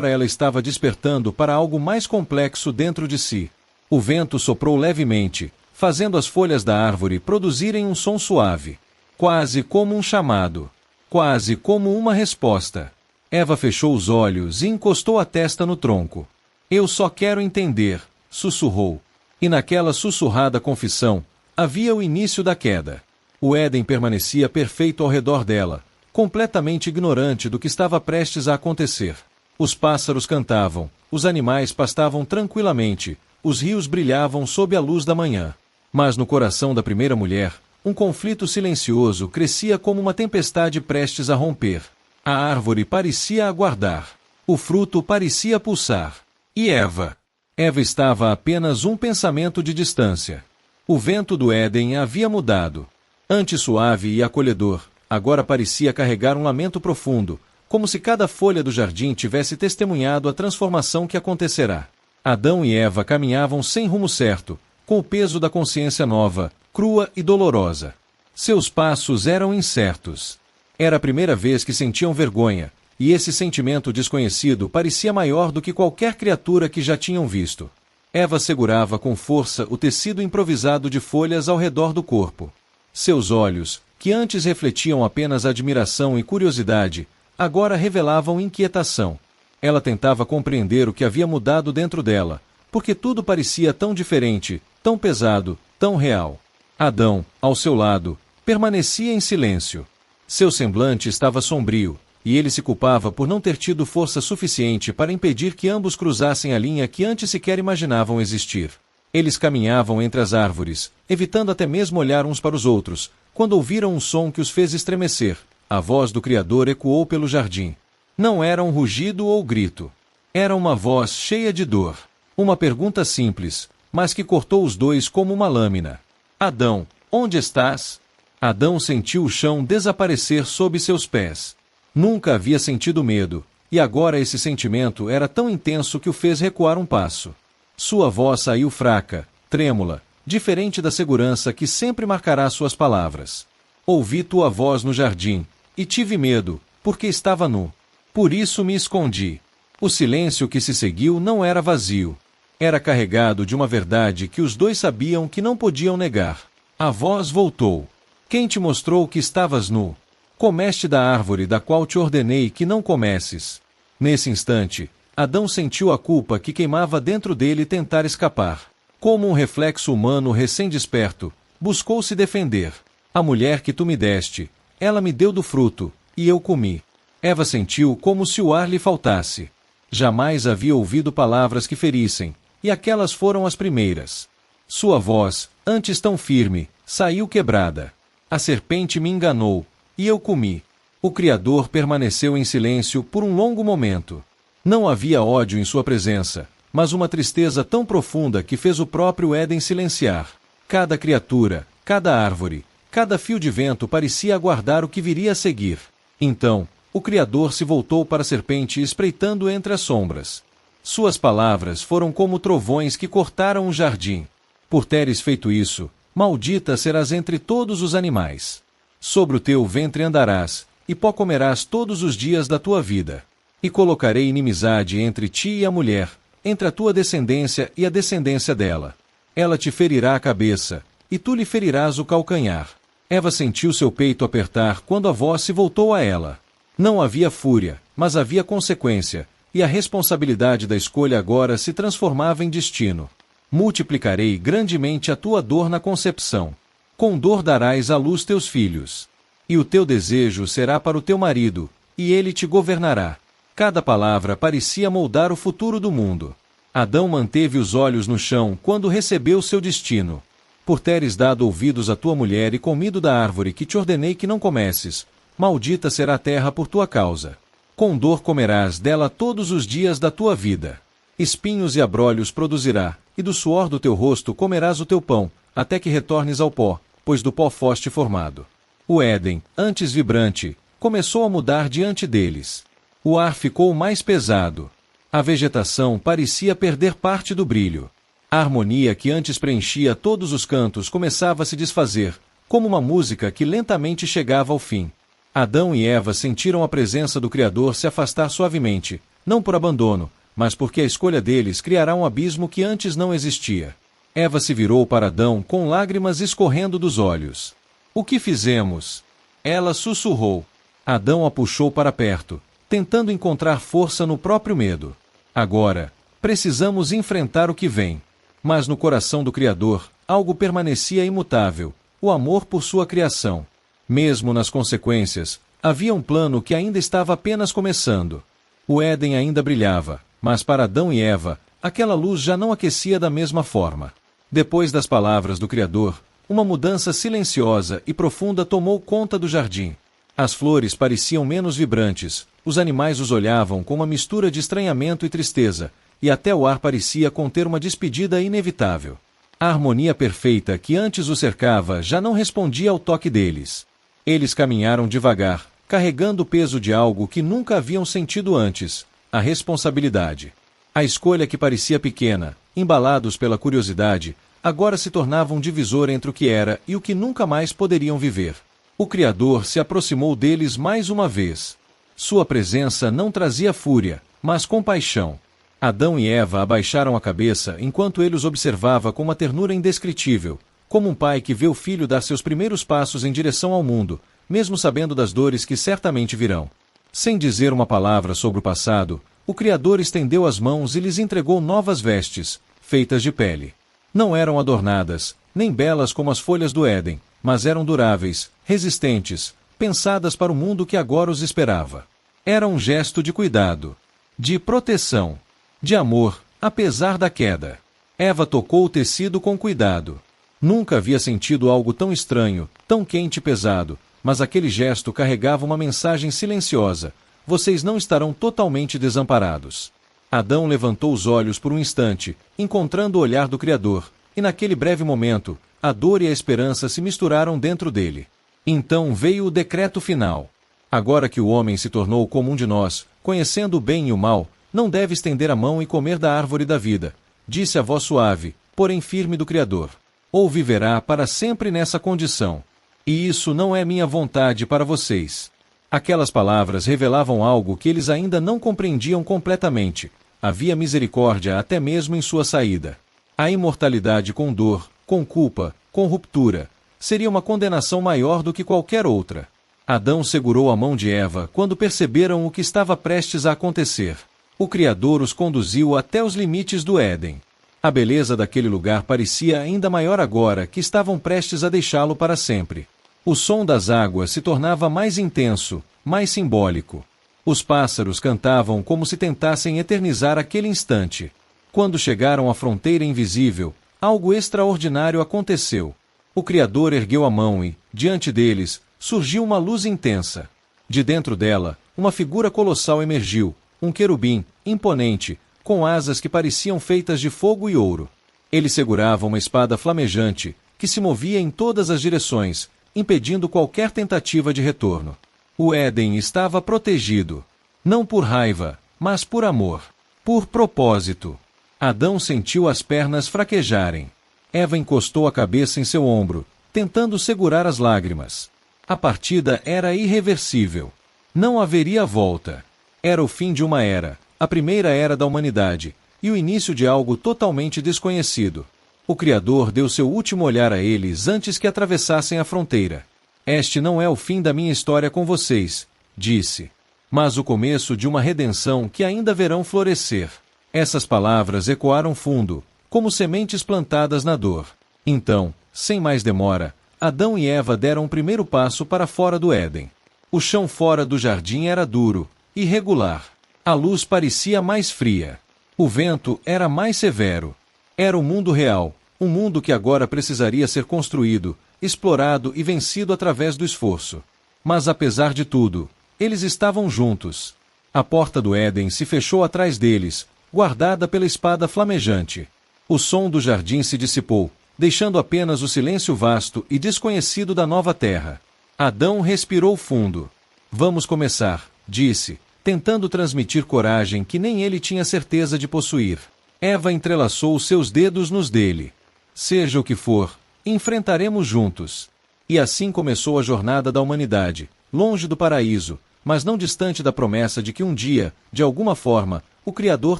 ela estava despertando para algo mais complexo dentro de si. O vento soprou levemente, fazendo as folhas da árvore produzirem um som suave. Quase como um chamado. Quase como uma resposta. Eva fechou os olhos e encostou a testa no tronco. Eu só quero entender, sussurrou. E naquela sussurrada confissão, havia o início da queda. O Éden permanecia perfeito ao redor dela, completamente ignorante do que estava prestes a acontecer. Os pássaros cantavam, os animais pastavam tranquilamente, os rios brilhavam sob a luz da manhã. Mas no coração da primeira mulher, um conflito silencioso crescia como uma tempestade prestes a romper. A árvore parecia aguardar. O fruto parecia pulsar. E Eva? Eva estava a apenas um pensamento de distância. O vento do Éden havia mudado. Antes suave e acolhedor, agora parecia carregar um lamento profundo, como se cada folha do jardim tivesse testemunhado a transformação que acontecerá. Adão e Eva caminhavam sem rumo certo, com o peso da consciência nova, crua e dolorosa. Seus passos eram incertos. Era a primeira vez que sentiam vergonha, e esse sentimento desconhecido parecia maior do que qualquer criatura que já tinham visto. Eva segurava com força o tecido improvisado de folhas ao redor do corpo. Seus olhos, que antes refletiam apenas admiração e curiosidade, agora revelavam inquietação. Ela tentava compreender o que havia mudado dentro dela, porque tudo parecia tão diferente, tão pesado, tão real. Adão, ao seu lado, permanecia em silêncio. Seu semblante estava sombrio, e ele se culpava por não ter tido força suficiente para impedir que ambos cruzassem a linha que antes sequer imaginavam existir. Eles caminhavam entre as árvores, evitando até mesmo olhar uns para os outros, quando ouviram um som que os fez estremecer. A voz do Criador ecoou pelo jardim. Não era um rugido ou grito. Era uma voz cheia de dor. Uma pergunta simples, mas que cortou os dois como uma lâmina. Adão, onde estás? Adão sentiu o chão desaparecer sob seus pés. Nunca havia sentido medo, e agora esse sentimento era tão intenso que o fez recuar um passo. Sua voz saiu fraca, trêmula, diferente da segurança que sempre marcará suas palavras. Ouvi tua voz no jardim, e tive medo, porque estava nu. Por isso me escondi. O silêncio que se seguiu não era vazio. Era carregado de uma verdade que os dois sabiam que não podiam negar. A voz voltou. Quem te mostrou que estavas nu? Comeste da árvore da qual te ordenei que não comesses. Nesse instante, Adão sentiu a culpa que queimava dentro dele tentar escapar. Como um reflexo humano recém-desperto, buscou se defender. A mulher que tu me deste, ela me deu do fruto, e eu comi. Eva sentiu como se o ar lhe faltasse. Jamais havia ouvido palavras que ferissem, e aquelas foram as primeiras. Sua voz, antes tão firme, saiu quebrada. A serpente me enganou, e eu comi. O Criador permaneceu em silêncio por um longo momento. Não havia ódio em sua presença, mas uma tristeza tão profunda que fez o próprio Éden silenciar. Cada criatura, cada árvore, cada fio de vento parecia aguardar o que viria a seguir. Então, o Criador se voltou para a serpente espreitando entre as sombras. Suas palavras foram como trovões que cortaram o jardim. Por teres feito isso, maldita serás entre todos os animais. Sobre o teu ventre andarás, e pó comerás todos os dias da tua vida. E colocarei inimizade entre ti e a mulher, entre a tua descendência e a descendência dela. Ela te ferirá a cabeça, e tu lhe ferirás o calcanhar. Eva sentiu seu peito apertar quando a voz se voltou a ela. Não havia fúria, mas havia consequência, e a responsabilidade da escolha agora se transformava em destino. Multiplicarei grandemente a tua dor na concepção. Com dor darás à luz teus filhos. E o teu desejo será para o teu marido, e ele te governará. Cada palavra parecia moldar o futuro do mundo. Adão manteve os olhos no chão quando recebeu seu destino. Por teres dado ouvidos à tua mulher e comido da árvore que te ordenei que não comesses, maldita será a terra por tua causa. Com dor comerás dela todos os dias da tua vida. Espinhos e abrolhos produzirá, e do suor do teu rosto comerás o teu pão, até que retornes ao pó, pois do pó foste formado. O Éden, antes vibrante, começou a mudar diante deles. O ar ficou mais pesado. A vegetação parecia perder parte do brilho. A harmonia que antes preenchia todos os cantos começava a se desfazer, como uma música que lentamente chegava ao fim. Adão e Eva sentiram a presença do Criador se afastar suavemente, não por abandono, mas porque a escolha deles criará um abismo que antes não existia. Eva se virou para Adão com lágrimas escorrendo dos olhos. O que fizemos? Ela sussurrou. Adão a puxou para perto, tentando encontrar força no próprio medo. Agora, precisamos enfrentar o que vem. Mas no coração do Criador, algo permanecia imutável, o amor por sua criação. Mesmo nas consequências, havia um plano que ainda estava apenas começando. O Éden ainda brilhava, mas para Adão e Eva, aquela luz já não aquecia da mesma forma. Depois das palavras do Criador, uma mudança silenciosa e profunda tomou conta do jardim. As flores pareciam menos vibrantes, os animais os olhavam com uma mistura de estranhamento e tristeza, e até o ar parecia conter uma despedida inevitável. A harmonia perfeita que antes os cercava já não respondia ao toque deles. Eles caminharam devagar, carregando o peso de algo que nunca haviam sentido antes, a responsabilidade. A escolha que parecia pequena, embalados pela curiosidade, agora se tornava um divisor entre o que era e o que nunca mais poderiam viver. O Criador se aproximou deles mais uma vez. Sua presença não trazia fúria, mas compaixão. Adão e Eva abaixaram a cabeça enquanto ele os observava com uma ternura indescritível, como um pai que vê o filho dar seus primeiros passos em direção ao mundo, mesmo sabendo das dores que certamente virão. Sem dizer uma palavra sobre o passado, o Criador estendeu as mãos e lhes entregou novas vestes, feitas de pele. Não eram adornadas, nem belas como as folhas do Éden, mas eram duráveis, resistentes, pensadas para o mundo que agora os esperava. Era um gesto de cuidado, de proteção, de amor, apesar da queda. Eva tocou o tecido com cuidado. Nunca havia sentido algo tão estranho, tão quente e pesado, mas aquele gesto carregava uma mensagem silenciosa: vocês não estarão totalmente desamparados. Adão levantou os olhos por um instante, encontrando o olhar do Criador, e naquele breve momento, a dor e a esperança se misturaram dentro dele. Então veio o decreto final. Agora que o homem se tornou como um de nós, conhecendo o bem e o mal, não deve estender a mão e comer da árvore da vida, disse a voz suave, porém firme do Criador. Ou viverá para sempre nessa condição. E isso não é minha vontade para vocês. Aquelas palavras revelavam algo que eles ainda não compreendiam completamente. Havia misericórdia até mesmo em sua saída. A imortalidade com dor, com culpa, com ruptura, seria uma condenação maior do que qualquer outra. Adão segurou a mão de Eva quando perceberam o que estava prestes a acontecer. O Criador os conduziu até os limites do Éden. A beleza daquele lugar parecia ainda maior agora que estavam prestes a deixá-lo para sempre. O som das águas se tornava mais intenso, mais simbólico. Os pássaros cantavam como se tentassem eternizar aquele instante. Quando chegaram à fronteira invisível, algo extraordinário aconteceu. O Criador ergueu a mão e, diante deles, surgiu uma luz intensa. De dentro dela, uma figura colossal emergiu, um querubim, imponente, com asas que pareciam feitas de fogo e ouro. Ele segurava uma espada flamejante, que se movia em todas as direções, impedindo qualquer tentativa de retorno. O Éden estava protegido, não por raiva, mas por amor, por propósito. Adão sentiu as pernas fraquejarem. Eva encostou a cabeça em seu ombro, tentando segurar as lágrimas. A partida era irreversível. Não haveria volta. Era o fim de uma era, a primeira era da humanidade, e o início de algo totalmente desconhecido. O Criador deu seu último olhar a eles antes que atravessassem a fronteira. Este não é o fim da minha história com vocês, disse, mas o começo de uma redenção que ainda verão florescer. Essas palavras ecoaram fundo, como sementes plantadas na dor. Então, sem mais demora, Adão e Eva deram o primeiro passo para fora do Éden. O chão fora do jardim era duro, irregular. A luz parecia mais fria. O vento era mais severo. Era o mundo real, um mundo que agora precisaria ser construído, explorado e vencido através do esforço. Mas apesar de tudo, eles estavam juntos. A porta do Éden se fechou atrás deles, guardada pela espada flamejante. O som do jardim se dissipou, deixando apenas o silêncio vasto e desconhecido da nova terra. Adão respirou fundo. Vamos começar, disse, tentando transmitir coragem que nem ele tinha certeza de possuir. Eva entrelaçou os seus dedos nos dele. Seja o que for, enfrentaremos juntos. E assim começou a jornada da humanidade, longe do paraíso, mas não distante da promessa de que um dia, de alguma forma, o Criador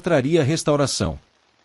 traria restauração.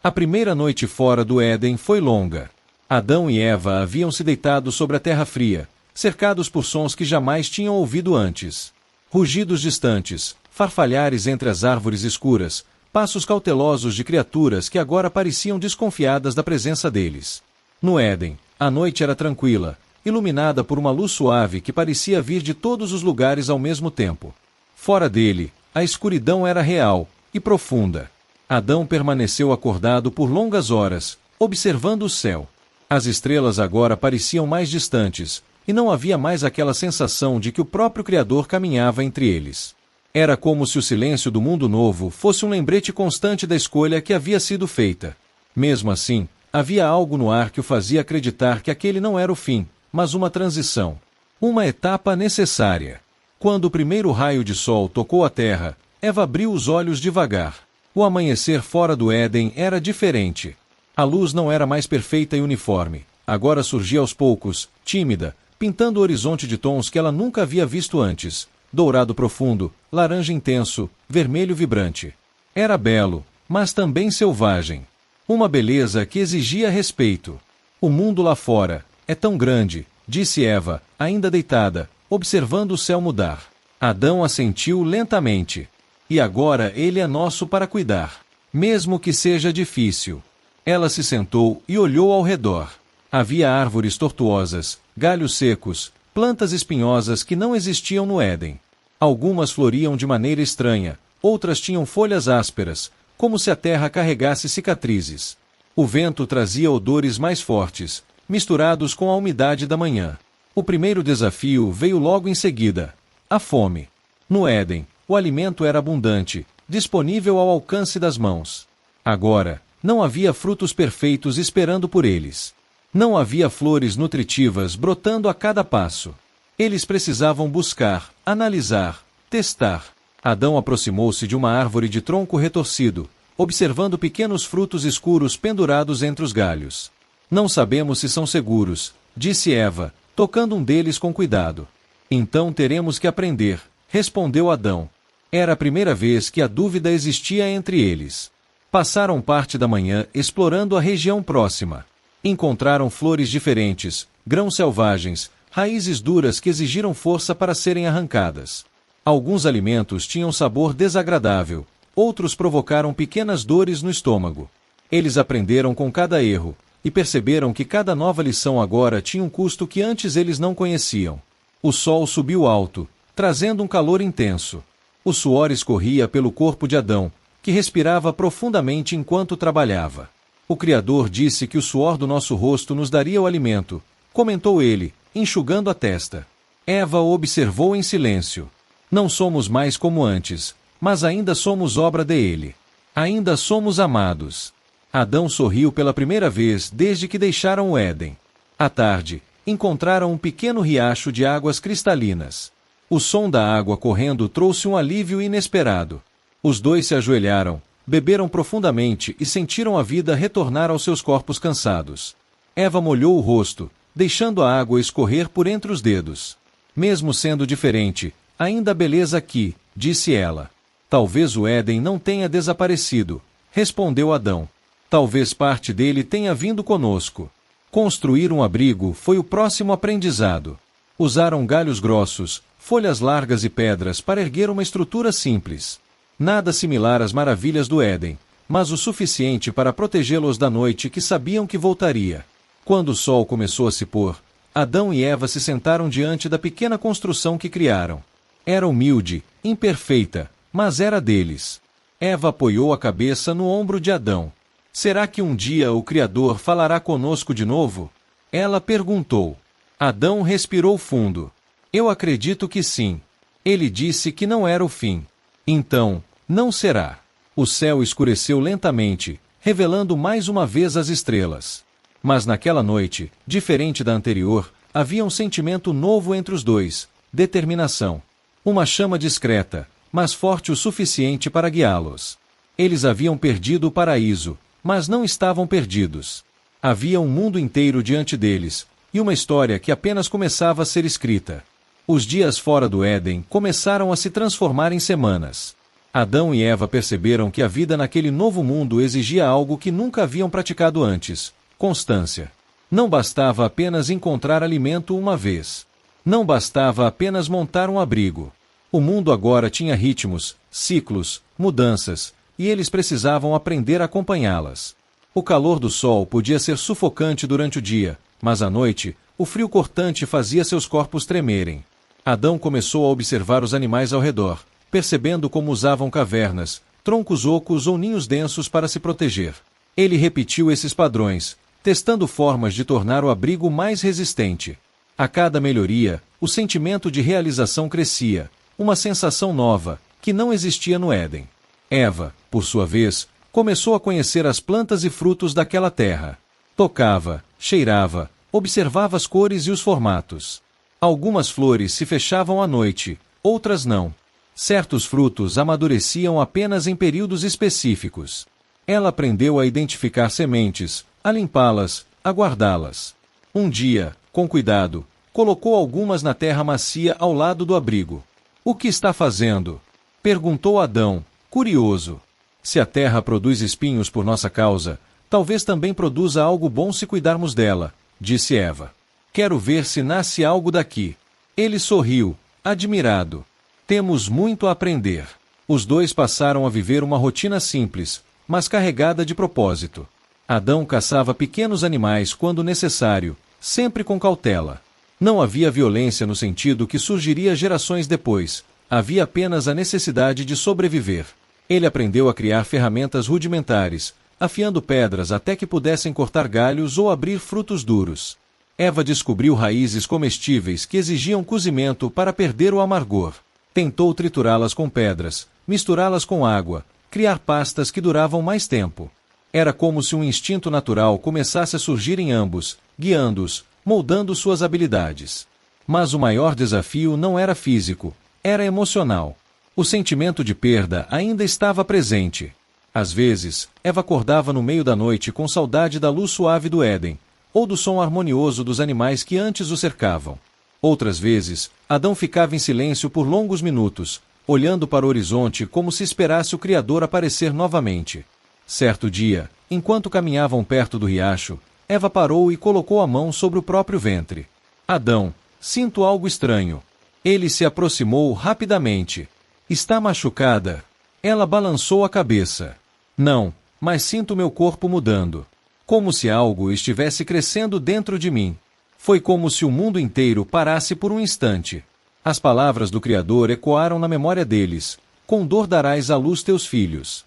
A primeira noite fora do Éden foi longa. Adão e Eva haviam se deitado sobre a terra fria, cercados por sons que jamais tinham ouvido antes. Rugidos distantes, farfalhares entre as árvores escuras, passos cautelosos de criaturas que agora pareciam desconfiadas da presença deles. No Éden, a noite era tranquila, iluminada por uma luz suave que parecia vir de todos os lugares ao mesmo tempo. Fora dele, a escuridão era real e profunda. Adão permaneceu acordado por longas horas, observando o céu. As estrelas agora pareciam mais distantes, e não havia mais aquela sensação de que o próprio Criador caminhava entre eles. Era como se o silêncio do mundo novo fosse um lembrete constante da escolha que havia sido feita. Mesmo assim, havia algo no ar que o fazia acreditar que aquele não era o fim, mas uma transição. Uma etapa necessária. Quando o primeiro raio de sol tocou a terra, Eva abriu os olhos devagar. O amanhecer fora do Éden era diferente. A luz não era mais perfeita e uniforme. Agora surgia aos poucos, tímida, pintando o horizonte de tons que ela nunca havia visto antes. Dourado profundo, laranja intenso, vermelho vibrante. Era belo, mas também selvagem. Uma beleza que exigia respeito. O mundo lá fora é tão grande, disse Eva, ainda deitada, observando o céu mudar. Adão assentiu lentamente. E agora ele é nosso para cuidar. Mesmo que seja difícil. Ela se sentou e olhou ao redor. Havia árvores tortuosas, galhos secos, plantas espinhosas que não existiam no Éden. Algumas floriam de maneira estranha, outras tinham folhas ásperas, como se a terra carregasse cicatrizes. O vento trazia odores mais fortes, misturados com a umidade da manhã. O primeiro desafio veio logo em seguida: a fome. No Éden, o alimento era abundante, disponível ao alcance das mãos. Agora, não havia frutos perfeitos esperando por eles. Não havia flores nutritivas brotando a cada passo. Eles precisavam buscar, analisar, testar. Adão aproximou-se de uma árvore de tronco retorcido, observando pequenos frutos escuros pendurados entre os galhos. Não sabemos se são seguros, disse Eva, tocando um deles com cuidado. Então teremos que aprender, respondeu Adão. Era a primeira vez que a dúvida existia entre eles. Passaram parte da manhã explorando a região próxima. Encontraram flores diferentes, grãos selvagens, raízes duras que exigiram força para serem arrancadas. Alguns alimentos tinham sabor desagradável, outros provocaram pequenas dores no estômago. Eles aprenderam com cada erro, e perceberam que cada nova lição agora tinha um custo que antes eles não conheciam. O sol subiu alto, trazendo um calor intenso. O suor escorria pelo corpo de Adão, que respirava profundamente enquanto trabalhava. O Criador disse que o suor do nosso rosto nos daria o alimento, comentou ele, enxugando a testa. Eva o observou em silêncio. Não somos mais como antes, mas ainda somos obra dele. Ainda somos amados. Adão sorriu pela primeira vez desde que deixaram o Éden. À tarde, encontraram um pequeno riacho de águas cristalinas. O som da água correndo trouxe um alívio inesperado. Os dois se ajoelharam, beberam profundamente e sentiram a vida retornar aos seus corpos cansados. Eva molhou o rosto, deixando a água escorrer por entre os dedos. Mesmo sendo diferente, ainda há beleza aqui, disse ela. Talvez o Éden não tenha desaparecido, respondeu Adão. Talvez parte dele tenha vindo conosco. Construir um abrigo foi o próximo aprendizado. Usaram galhos grossos, folhas largas e pedras para erguer uma estrutura simples. Nada similar às maravilhas do Éden, mas o suficiente para protegê-los da noite que sabiam que voltaria. Quando o sol começou a se pôr, Adão e Eva se sentaram diante da pequena construção que criaram. Era humilde, imperfeita, mas era deles. Eva apoiou a cabeça no ombro de Adão. Será que um dia o Criador falará conosco de novo? Ela perguntou. Adão respirou fundo. Eu acredito que sim. Ele disse que não era o fim. Então, não será. O céu escureceu lentamente, revelando mais uma vez as estrelas. Mas naquela noite, diferente da anterior, havia um sentimento novo entre os dois: determinação. Uma chama discreta, mas forte o suficiente para guiá-los. Eles haviam perdido o paraíso, mas não estavam perdidos. Havia um mundo inteiro diante deles, e uma história que apenas começava a ser escrita. Os dias fora do Éden começaram a se transformar em semanas. Adão e Eva perceberam que a vida naquele novo mundo exigia algo que nunca haviam praticado antes: constância. Não bastava apenas encontrar alimento uma vez. Não bastava apenas montar um abrigo. O mundo agora tinha ritmos, ciclos, mudanças, e eles precisavam aprender a acompanhá-las. O calor do sol podia ser sufocante durante o dia, mas à noite, o frio cortante fazia seus corpos tremerem. Adão começou a observar os animais ao redor, percebendo como usavam cavernas, troncos ocos ou ninhos densos para se proteger. Ele repetiu esses padrões, testando formas de tornar o abrigo mais resistente. A cada melhoria, o sentimento de realização crescia, uma sensação nova, que não existia no Éden. Eva, por sua vez, começou a conhecer as plantas e frutos daquela terra. Tocava, cheirava, observava as cores e os formatos. Algumas flores se fechavam à noite, outras não. Certos frutos amadureciam apenas em períodos específicos. Ela aprendeu a identificar sementes, a limpá-las, a guardá-las. Um dia, com cuidado, colocou algumas na terra macia ao lado do abrigo. "O que está fazendo?" perguntou Adão, curioso. "Se a terra produz espinhos por nossa causa, talvez também produza algo bom se cuidarmos dela", disse Eva. "Quero ver se nasce algo daqui." Ele sorriu, admirado. "Temos muito a aprender." Os dois passaram a viver uma rotina simples, mas carregada de propósito. Adão caçava pequenos animais quando necessário, sempre com cautela. Não havia violência no sentido que surgiria gerações depois, havia apenas a necessidade de sobreviver. Ele aprendeu a criar ferramentas rudimentares, afiando pedras até que pudessem cortar galhos ou abrir frutos duros. Eva descobriu raízes comestíveis que exigiam cozimento para perder o amargor. Tentou triturá-las com pedras, misturá-las com água, criar pastas que duravam mais tempo. Era como se um instinto natural começasse a surgir em ambos, guiando-os, moldando suas habilidades. Mas o maior desafio não era físico, era emocional. O sentimento de perda ainda estava presente. Às vezes, Eva acordava no meio da noite com saudade da luz suave do Éden, ou do som harmonioso dos animais que antes o cercavam. Outras vezes, Adão ficava em silêncio por longos minutos, olhando para o horizonte como se esperasse o Criador aparecer novamente. Certo dia, enquanto caminhavam perto do riacho, Eva parou e colocou a mão sobre o próprio ventre. "Adão, sinto algo estranho." Ele se aproximou rapidamente. "Está machucada?" Ela balançou a cabeça. "Não, mas sinto meu corpo mudando. Como se algo estivesse crescendo dentro de mim." Foi como se o mundo inteiro parasse por um instante. As palavras do Criador ecoaram na memória deles: "Com dor darás à luz teus filhos."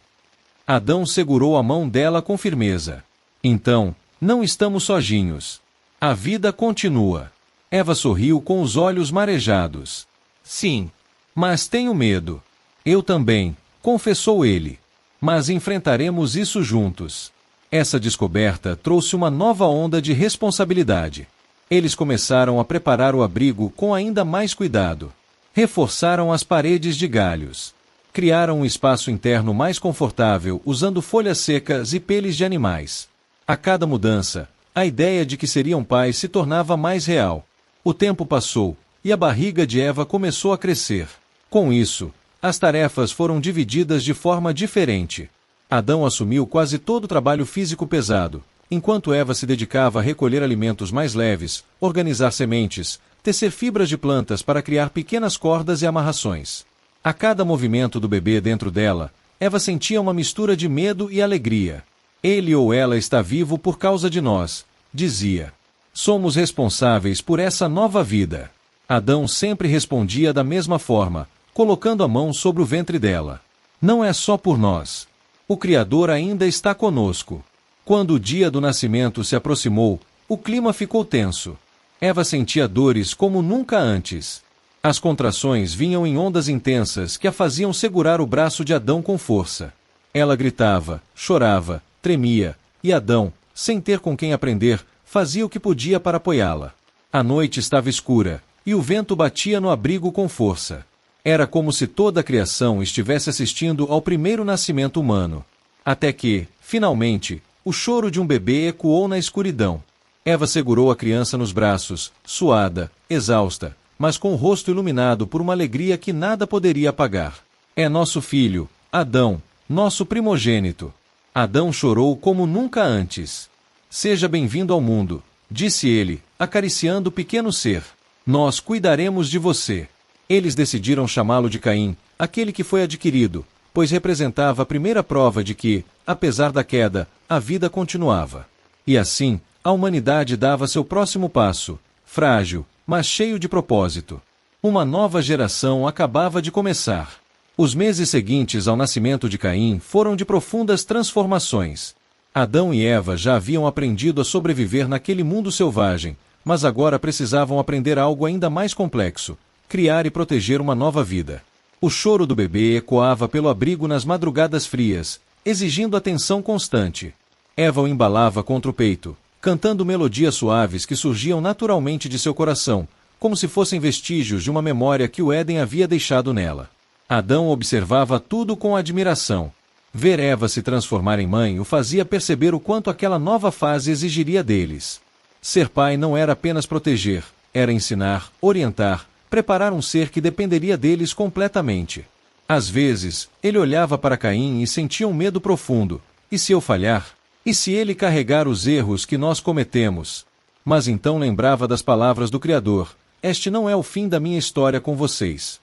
Adão segurou a mão dela com firmeza. "Então, não estamos sozinhos. A vida continua." Eva sorriu com os olhos marejados. "Sim, mas tenho medo." "Eu também", confessou ele. "Mas enfrentaremos isso juntos." Essa descoberta trouxe uma nova onda de responsabilidade. Eles começaram a preparar o abrigo com ainda mais cuidado. Reforçaram as paredes de galhos. Criaram um espaço interno mais confortável usando folhas secas e peles de animais. A cada mudança, a ideia de que seriam pais se tornava mais real. O tempo passou, e a barriga de Eva começou a crescer. Com isso, as tarefas foram divididas de forma diferente. Adão assumiu quase todo o trabalho físico pesado, enquanto Eva se dedicava a recolher alimentos mais leves, organizar sementes, tecer fibras de plantas para criar pequenas cordas e amarrações. A cada movimento do bebê dentro dela, Eva sentia uma mistura de medo e alegria. "Ele ou ela está vivo por causa de nós", dizia. "Somos responsáveis por essa nova vida." Adão sempre respondia da mesma forma, colocando a mão sobre o ventre dela. "Não é só por nós. O Criador ainda está conosco." Quando o dia do nascimento se aproximou, o clima ficou tenso. Eva sentia dores como nunca antes. As contrações vinham em ondas intensas que a faziam segurar o braço de Adão com força. Ela gritava, chorava, tremia, e Adão, sem ter com quem aprender, fazia o que podia para apoiá-la. A noite estava escura, e o vento batia no abrigo com força. Era como se toda a criação estivesse assistindo ao primeiro nascimento humano. Até que, finalmente, o choro de um bebê ecoou na escuridão. Eva segurou a criança nos braços, suada, exausta, mas com o rosto iluminado por uma alegria que nada poderia apagar. "É nosso filho, Adão, nosso primogênito." Adão chorou como nunca antes. "Seja bem-vindo ao mundo", disse ele, acariciando o pequeno ser. "Nós cuidaremos de você." Eles decidiram chamá-lo de Caim, aquele que foi adquirido, pois representava a primeira prova de que, apesar da queda, a vida continuava. E assim, a humanidade dava seu próximo passo, frágil, mas cheio de propósito. Uma nova geração acabava de começar. Os meses seguintes ao nascimento de Caim foram de profundas transformações. Adão e Eva já haviam aprendido a sobreviver naquele mundo selvagem, mas agora precisavam aprender algo ainda mais complexo: criar e proteger uma nova vida. O choro do bebê ecoava pelo abrigo nas madrugadas frias, exigindo atenção constante. Eva o embalava contra o peito, cantando melodias suaves que surgiam naturalmente de seu coração, como se fossem vestígios de uma memória que o Éden havia deixado nela. Adão observava tudo com admiração. Ver Eva se transformar em mãe o fazia perceber o quanto aquela nova fase exigiria deles. Ser pai não era apenas proteger, era ensinar, orientar, preparar um ser que dependeria deles completamente. Às vezes, ele olhava para Caim e sentia um medo profundo. E se eu falhar? E se ele carregar os erros que nós cometemos? Mas então lembrava das palavras do Criador: este não é o fim da minha história com vocês.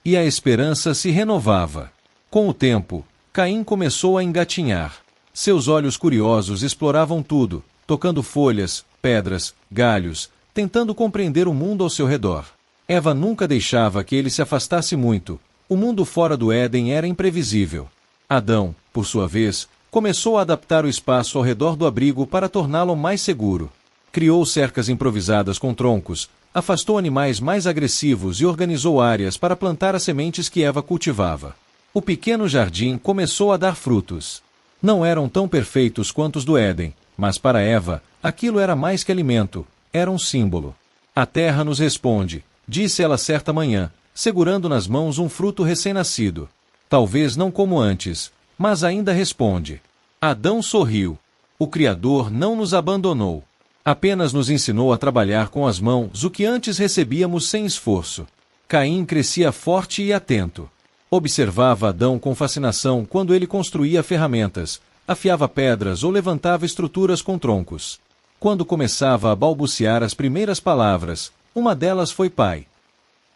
E a esperança se renovava. Com o tempo, Caim começou a engatinhar. Seus olhos curiosos exploravam tudo, tocando folhas, pedras, galhos, tentando compreender o mundo ao seu redor. Eva nunca deixava que ele se afastasse muito. O mundo fora do Éden era imprevisível. Adão, por sua vez, começou a adaptar o espaço ao redor do abrigo para torná-lo mais seguro. Criou cercas improvisadas com troncos, afastou animais mais agressivos e organizou áreas para plantar as sementes que Eva cultivava. O pequeno jardim começou a dar frutos. Não eram tão perfeitos quanto os do Éden, mas para Eva, aquilo era mais que alimento, era um símbolo. A terra nos responde, disse ela certa manhã, segurando nas mãos um fruto recém-nascido. Talvez não como antes, mas ainda responde. Adão sorriu. O Criador não nos abandonou. Apenas nos ensinou a trabalhar com as mãos o que antes recebíamos sem esforço. Caim crescia forte e atento. Observava Adão com fascinação quando ele construía ferramentas, afiava pedras ou levantava estruturas com troncos. Quando começava a balbuciar as primeiras palavras, uma delas foi pai.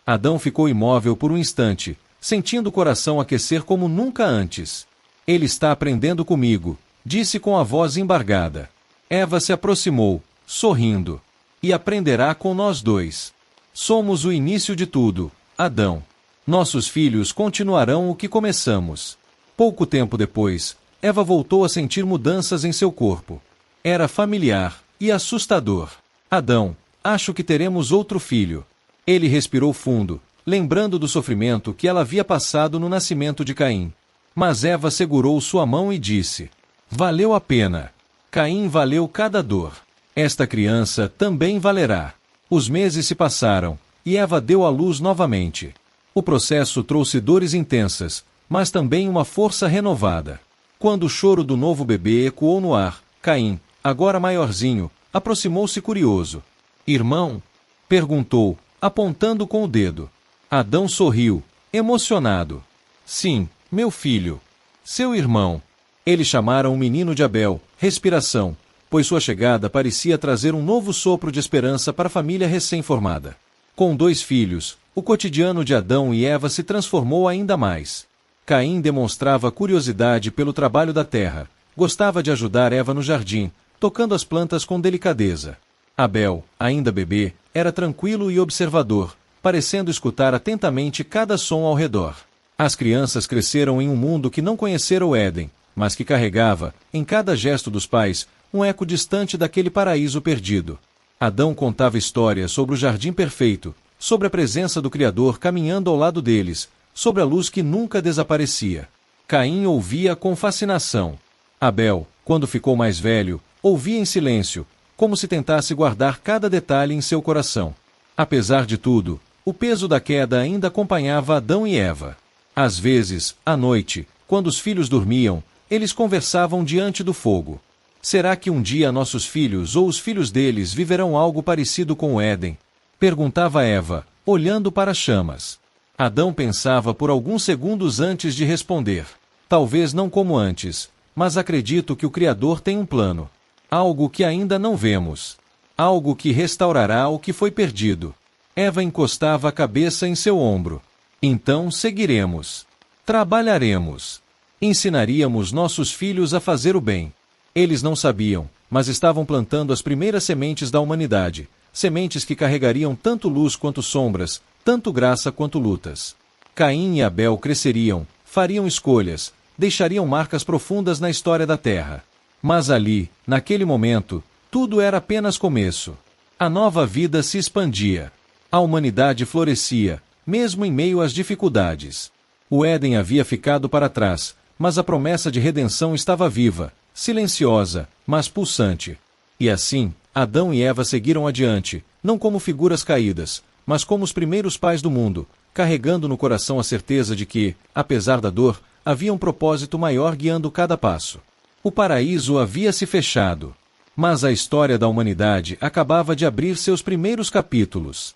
Adão ficou imóvel por um instante, sentindo o coração aquecer como nunca antes. Ele está aprendendo comigo, disse com a voz embargada. Eva se aproximou, sorrindo. E aprenderá com nós dois. Somos o início de tudo, Adão. Nossos filhos continuarão o que começamos. Pouco tempo depois, Eva voltou a sentir mudanças em seu corpo. Era familiar e assustador. Adão, acho que teremos outro filho. Ele respirou fundo, lembrando do sofrimento que ela havia passado no nascimento de Caim. Mas Eva segurou sua mão e disse: valeu a pena. Caim valeu cada dor. Esta criança também valerá. Os meses se passaram, e Eva deu à luz novamente. O processo trouxe dores intensas, mas também uma força renovada. Quando o choro do novo bebê ecoou no ar, Caim, agora maiorzinho, aproximou-se curioso. Irmão? Perguntou, apontando com o dedo. Adão sorriu, emocionado. Sim, meu filho. Seu irmão. Eles chamaram o menino de Abel, respiração, pois sua chegada parecia trazer um novo sopro de esperança para a família recém-formada. Com 2 filhos, o cotidiano de Adão e Eva se transformou ainda mais. Caim demonstrava curiosidade pelo trabalho da terra, gostava de ajudar Eva no jardim, tocando as plantas com delicadeza. Abel, ainda bebê, era tranquilo e observador, parecendo escutar atentamente cada som ao redor. As crianças cresceram em um mundo que não conhecera o Éden, mas que carregava, em cada gesto dos pais, um eco distante daquele paraíso perdido. Adão contava histórias sobre o jardim perfeito, sobre a presença do Criador caminhando ao lado deles, sobre a luz que nunca desaparecia. Caim ouvia com fascinação. Abel, quando ficou mais velho, ouvia em silêncio, como se tentasse guardar cada detalhe em seu coração. Apesar de tudo, o peso da queda ainda acompanhava Adão e Eva. Às vezes, à noite, quando os filhos dormiam, eles conversavam diante do fogo. Será que um dia nossos filhos ou os filhos deles viverão algo parecido com o Éden? Perguntava Eva, olhando para as chamas. Adão pensava por alguns segundos antes de responder. Talvez não como antes, mas acredito que o Criador tem um plano. Algo que ainda não vemos. Algo que restaurará o que foi perdido. Eva encostava a cabeça em seu ombro. Então seguiremos. Trabalharemos. Ensinaríamos nossos filhos a fazer o bem. Eles não sabiam, mas estavam plantando as primeiras sementes da humanidade. Sementes que carregariam tanto luz quanto sombras, tanto graça quanto lutas. Caim e Abel cresceriam, fariam escolhas, deixariam marcas profundas na história da Terra. Mas ali, naquele momento, tudo era apenas começo. A nova vida se expandia. A humanidade florescia, mesmo em meio às dificuldades. O Éden havia ficado para trás, mas a promessa de redenção estava viva, silenciosa, mas pulsante. E assim, Adão e Eva seguiram adiante, não como figuras caídas, mas como os primeiros pais do mundo, carregando no coração a certeza de que, apesar da dor, havia um propósito maior guiando cada passo. O paraíso havia se fechado. Mas a história da humanidade acabava de abrir seus primeiros capítulos.